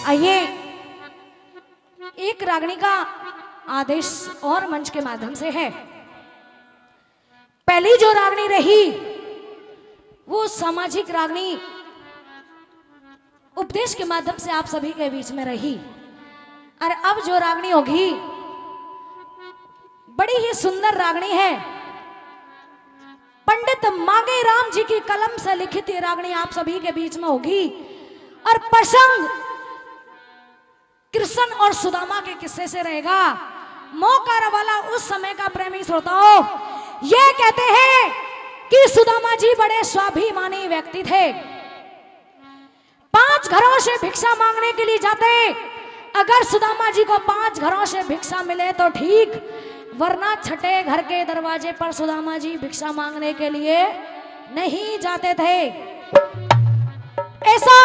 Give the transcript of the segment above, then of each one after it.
आइए एक रागनी का आदेश और मंच के माध्यम से है। पहली जो रागनी रही वो सामाजिक रागनी उपदेश के माध्यम से आप सभी के बीच में रही, और अब जो रागनी होगी बड़ी ही सुंदर रागनी है। पंडित मांगे राम जी की कलम से लिखित ये रागनी आप सभी के बीच में होगी, और प्रसंग कृष्ण और सुदामा के किस्से से रहेगा। मौका वाला उस समय का प्रेमी श्रोताओं ये कहते हैं कि सुदामा जी बड़े स्वाभिमानी व्यक्ति थे। 5 घरों से भिक्षा मांगने के लिए जाते, अगर सुदामा जी को 5 घरों से भिक्षा मिले तो ठीक, वरना छठे घर के दरवाजे पर सुदामा जी भिक्षा मांगने के लिए नहीं जाते थे। ऐसा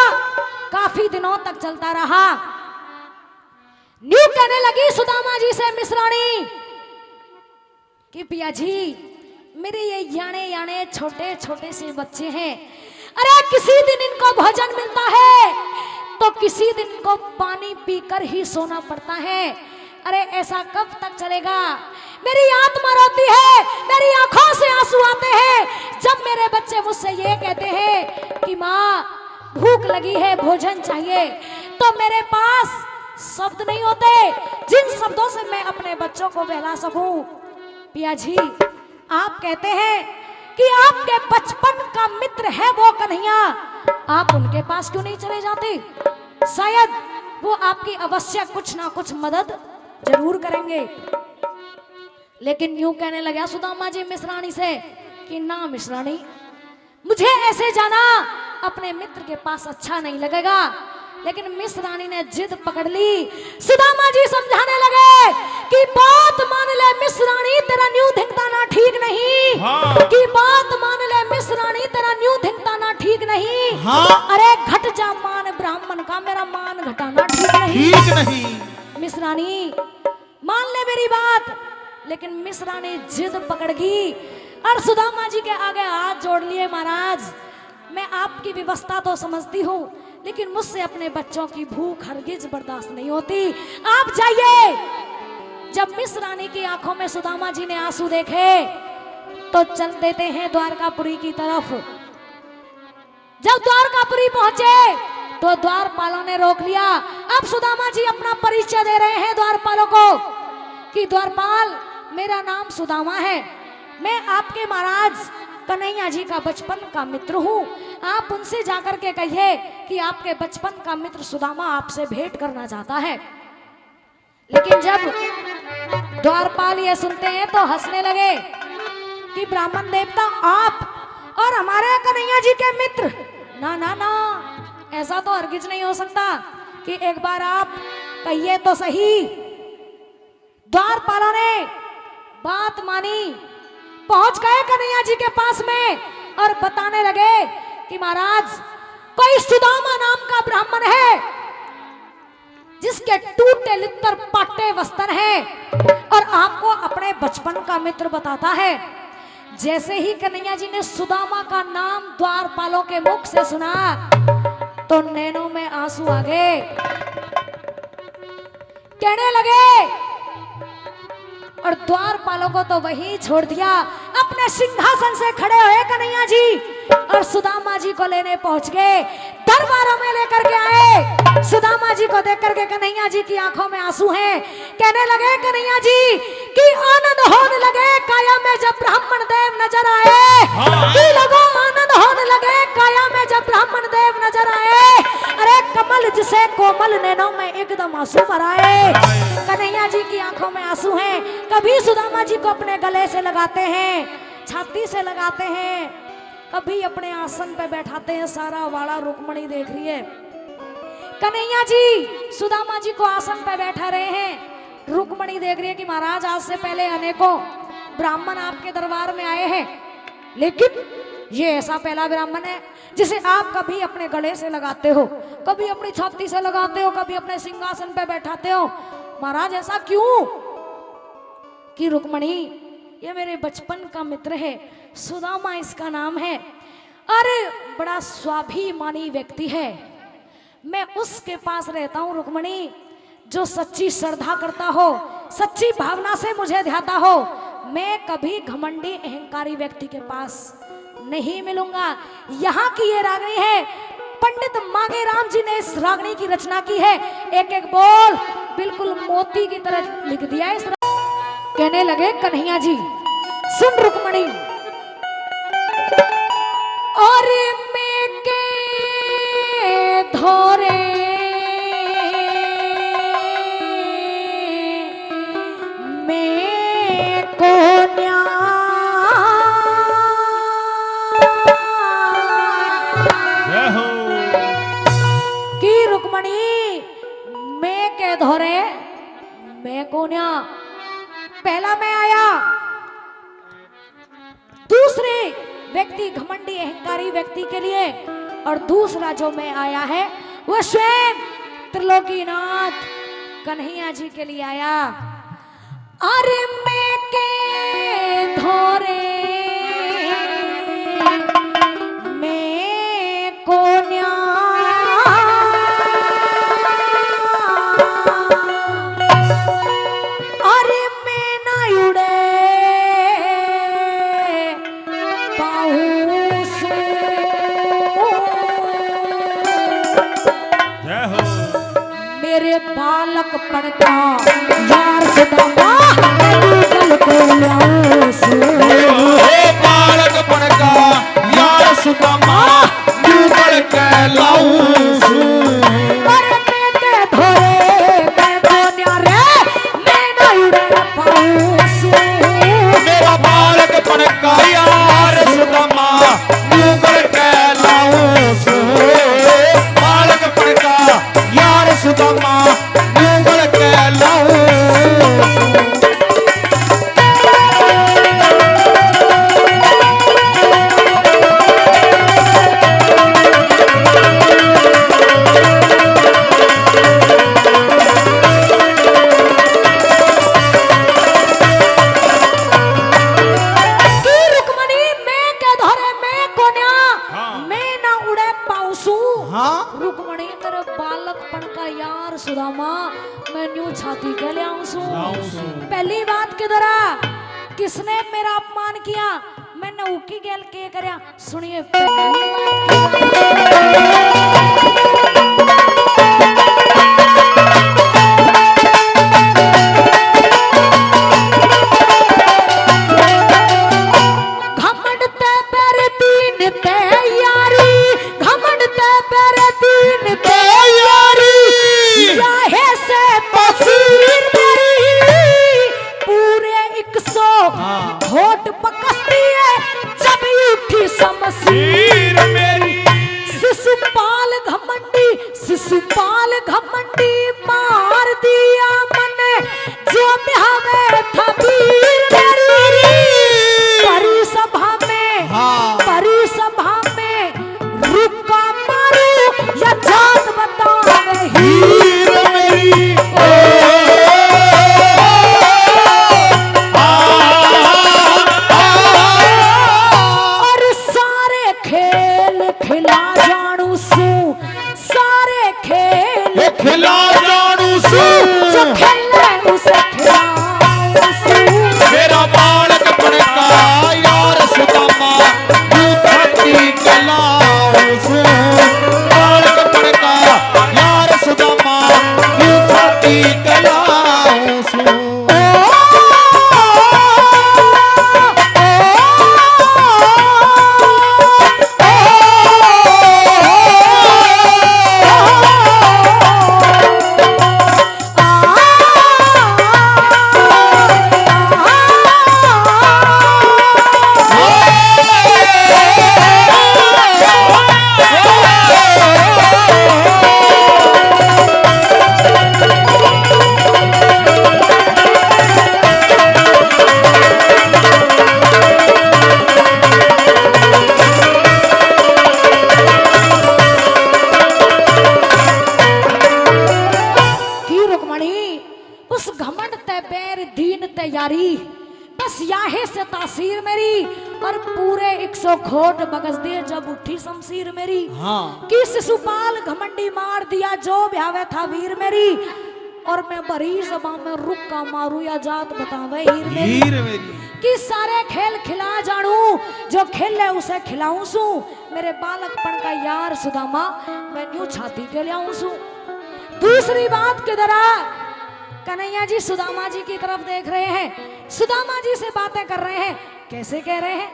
काफी दिनों तक चलता रहा। न्यू कहने लगी सुदामा जी से मिश्राणी कि पिया जी मेरे ये याने याने छोटे छोटे से बच्चे हैं, अरे किसी दिन इनको भोजन मिलता है तो किसी दिन इनको पानी पीकर ही सोना पड़ता है। अरे ऐसा कब तक चलेगा? मेरी आत्मा रोती है, मेरी आंखों से आंसू आते हैं जब मेरे बच्चे मुझसे ये कहते हैं कि माँ भूख लगी है, भोजन चाहिए, तो मेरे पास शब्द नहीं होते जिन शब्दों से मैं अपने बच्चों को बहला सकूं। पिया जी आप कहते हैं कि आपके बचपन का मित्र है वो कन्हैया, आप उनके पास क्यों नहीं चले जाते? शायद वो आपकी अवश्य कुछ ना कुछ मदद जरूर करेंगे। लेकिन यूं कहने लगा सुदामा जी मिश्राणी से कि ना मिश्राणी, मुझे ऐसे जाना अपने मित्र के पास अच्छा नहीं लगेगा। लेकिन मिश्राणी ने जिद पकड़ ली। सुदामा जी समझाने लगे कि बात मान ले मिश्राणी, तेरा न्यू धिंगता ना ठीक नहीं। हाँ। कि बात मान ले मिश्राणी, तेरा न्यू धिंगता ना ठीक नहीं। हाँ। अरे घट जा मान ब्राह्मण का, मेरा मान घटाना ठीक नहीं। मिश्राणी मान ले मेरी बात। लेकिन मिश्राणी जिद पकड़ गई और सुदामा जी के आगे हाथ जोड़ लिए। महाराज मैं आपकी व्यवस्था तो समझती हूँ, लेकिन मुझसे अपने बच्चों की भूख हरगिज बर्दाश्त नहीं होती, आप जाइए। जब मिश्राणी की आंखों में सुदामा जी ने आंसू देखे तो चल देते हैं द्वारकापुरी की तरफ। जब द्वारकापुरी पहुंचे तो द्वारपालों ने रोक लिया। अब सुदामा जी अपना परिचय दे रहे हैं द्वारपालों को कि द्वारपाल मेरा नाम सुदामा है, मैं आपके महाराज कन्हैया जी का बचपन का मित्र हूँ। आप उनसे जाकर के कहिए कि आपके बचपन का मित्र सुदामा आपसे भेंट करना चाहता है। लेकिन जब द्वारपाल ये सुनते हैं तो हंसने लगे कि ब्राह्मण देवता आप और हमारे कन्हैया जी के मित्र, ना ना ना, ऐसा तो हरगिज नहीं हो सकता कि एक बार आप कहिए तो सही। द्वारपालों ने बात मानी, पहुंच गए कन्हैया जी के पास में और बताने लगे कि महाराज कोई सुदामा नाम का ब्राह्मण है जिसके टूटे लित्तर पाटे वस्त्र हैं और आपको अपने बचपन का मित्र बताता है। जैसे ही कन्हैया जी ने सुदामा का नाम द्वारपालों के मुख से सुना तो नैनों में आंसू आ गए। कहने लगे, और द्वारपालों को तो वही छोड़ दिया। अपने सिंहासन से खड़े हुए कन्हैया जी और सुदामा जी को लेने पहुंच गए, दरबारों में लेकर के आए। सुदामा जी को देख करके कन्हैया जी की आंखों में आंसू हैं। कहने लगे कन्हैया जी कि आनंद होने लगे काया में जब ब्राह्मण देव नजर आए। कि लोगों आनंद होने लगे काया में जब ब्राह्मण देव नजर आए। अरे कमल जिसे कोमल नैनों में एकदम आंसू भर आए। कन्हैया जी की आंखों में आंसू हैं। कभी सुदामा जी को अपने गले से लगाते हैं, छाती से लगाते हैं, कभी अपने आसन पे बैठाते हैं। सारा वाड़ा रुक्मणी देख रही है। कन्हैया जी सुदामा जी को आसन पे बैठा रहे हैं, रुक्मणी देख रही है कि महाराज आज से पहले अनेकों ब्राह्मण आपके दरबार में आए हैं, लेकिन ये ऐसा पहला ब्राह्मण है जिसे आप कभी अपने गले से लगाते हो, कभी अपनी छाती से लगाते हो, कभी अपने सिंहासन पे बैठाते हो। महाराज ऐसा क्यों? कि रुक्मणी ये मेरे बचपन का मित्र है, सुदामा इसका नाम है, अरे बड़ा स्वाभिमानी व्यक्ति है, मैं उसके पास रहता हूँ रुक्मणी जो सच्ची श्रद्धा करता हो, सच्ची भावना से मुझे ध्याता हो। मैं कभी घमंडी अहंकारी व्यक्ति के पास नहीं मिलूंगा। यहाँ की ये रागनी है, पंडित मांगेराम जी ने इस रागनी की रचना की है। एक एक बोल बिल्कुल मोती की तरह लिख दिया है। कहने लगे कन्हैया जी सुन रुक्मणी, और मैं के धोरे मैं को की रुक्मणी मैं के धोरे मैं को न्या। पहला मैं आया, दूसरे व्यक्ति घमंडी अहंकारी व्यक्ति के लिए, और दूसरा जो मैं आया है वह स्वयं त्रिलोकीनाथ कन्हैया जी के लिए आया। अरे मैं के धोरे मैं को न्या, अरे मैं ना उड़े मेरे बालक पड़ता यार सुदामा गूगल को बालक पड़ता यार सुदामा गूगल के लाऊं। अरे मैं के धोरे मैं कोन्या रे मैं ना उड़े पाऊं। मेरा बालक पड़ता यार सुदामा गूगल के लाऊं। बालक पड़ता यार सुदामा गूगल के लाऊं। रुक्मणी मेरे बालकपन का यार सुदामा मैं न्यू छाती के ले आऊं सू। पहली बात के द्वारा किसने मेरा अपमान किया, मैंने उकी गेल के करया सुनिए। पहली होठ पकसती है जब उठी समसीर मेरी। शिशुपाल घमंडी मार दिया मने जो हमें था वीर मेरी। परिसभा में रुका मारू या जात बतावे हीर मेरी। खिला जानू सू जो खेले उसे खिलाऊं सू। मेरा बालक पड़का यार सुदामा गूगल के लाऊं सू। बालक पड़का यार सुदामा गूगल के लाऊं सू। उस घमंड ते बैर दीन तैयारी बस याहे से तासीर मेरी। और पूरे 100 खोट बगस दिए जब उठी शमशीर मेरी। हाँ कि शिशुपाल घमंडी मार दिया जो ब्यावे था वीर मेरी। और मैं बड़ी सभा में रुक का मारू या जात बतावे हीर मेरी। हीर मेरी कि सारे खेल खिला जानू जो खेले उसे खिलाऊं सू। मेरे बालकपन का यार सुदामा मैं न्यू छाती के लियाऊं सू। दूसरी बात किधर आ, कन्हैया जी सुदामा जी की तरफ देख रहे हैं, सुदामा जी से बातें कर रहे हैं। कैसे कह रहे हैं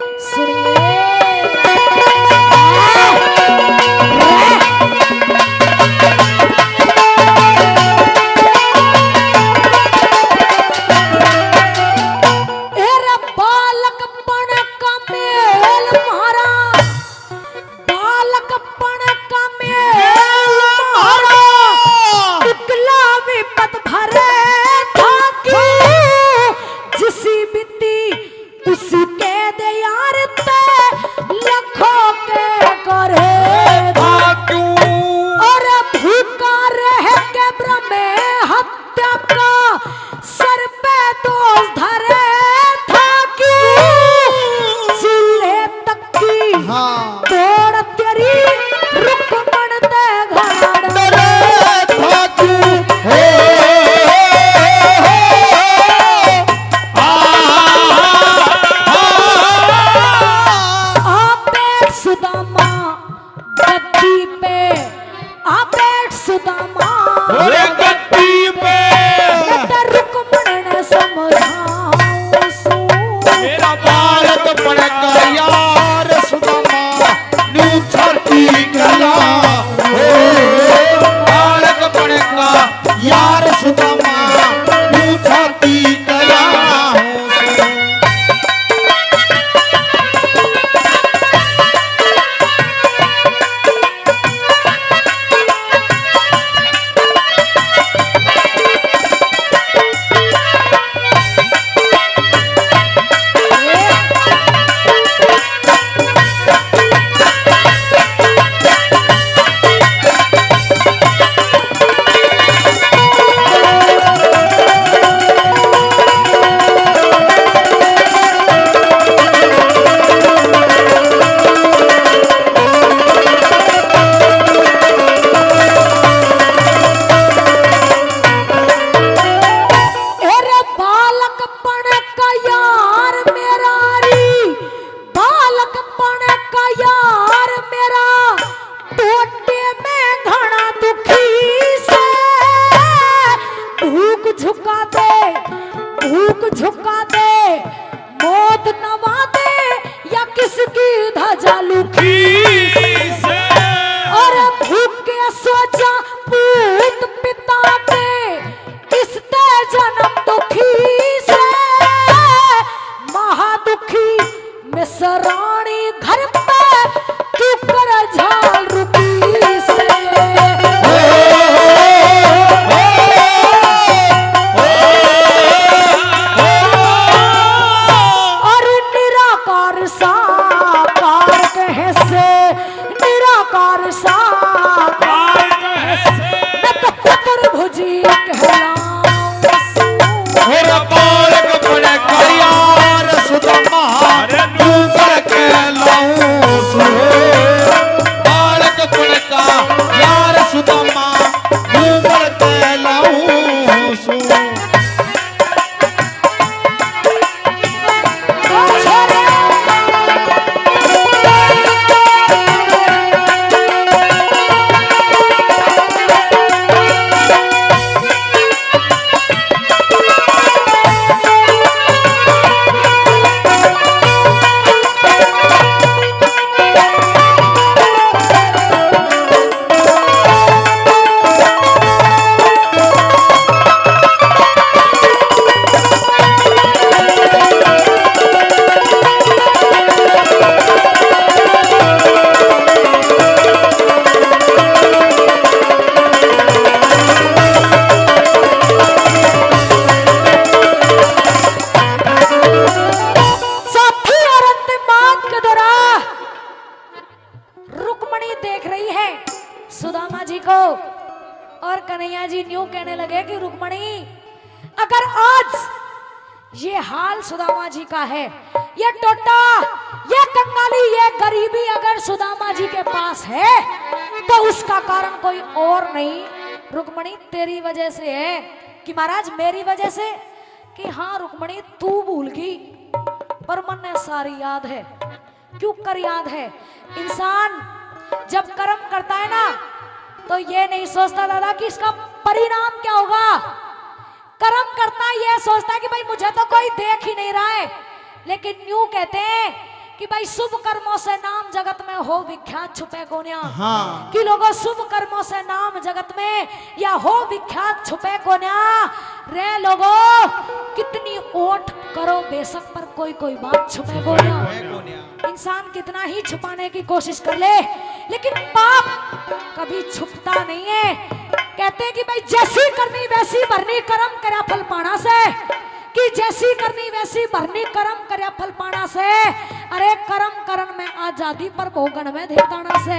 और कन्हैया जी न्यू कहने लगे कि रुक्मणी, अगर आज ये हाल सुदामा जी का है, ये टोटा, ये कंगाली, ये गरीबी अगर सुदामा जी के पास है तो उसका कारण कोई और नहीं, रुक्मणी तेरी वजह से है। कि महाराज मेरी वजह से? कि हाँ रुक्मणी तू भूल गई पर मन ने सारी याद है। क्यों कर याद है? इंसान जब कर्म करता है ना तो ये नहीं सोचता दादा कि इसका परिणाम क्या होगा। कर्म करता है ये सोचता है कि भाई मुझे तो कोई देख ही नहीं रहा है। लेकिन यूं कहते हैं कि भाई शुभ कर्मों से नाम जगत में हो विख्यात छुपे कोन्या। हाँ। कि लोगों शुभ कर्मों से नाम जगत में या हो विख्यात छुपे कोन्या। रे लोगों कितनी ओट करो बेशक पर कोई कोई बात छुपे कोन्या। इंसान कितना ही छुपाने की कोशिश कर ले लेकिन पाप कभी छुपता नहीं है। कहते हैं कि भाई जैसी करनी वैसी भरनी कर्म करया फल पाना से। कि जैसी करनी वैसी भरनी कर्म करया फल पाना से। अरे कर्म करण में आजादी पर भोगन में देवताना से।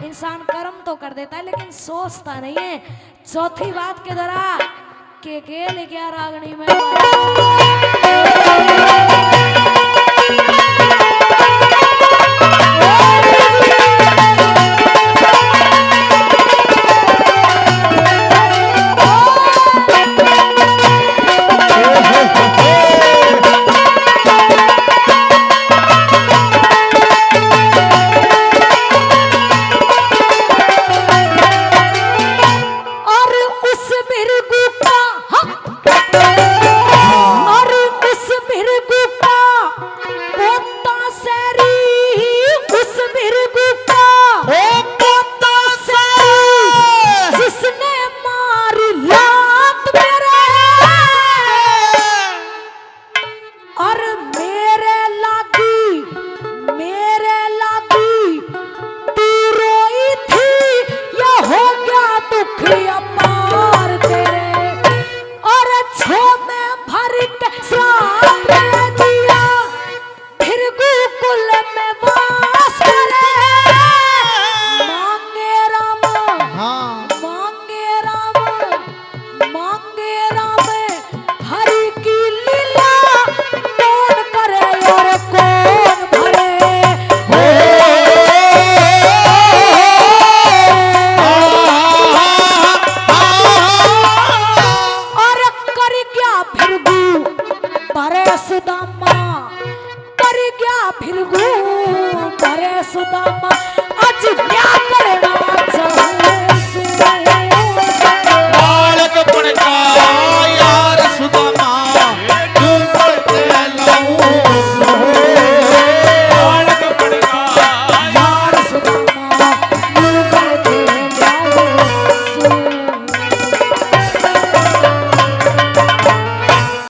इंसान कर्म तो कर देता है लेकिन सोचता नहीं है। चौथी बात के द्वारा के लेके रागनी में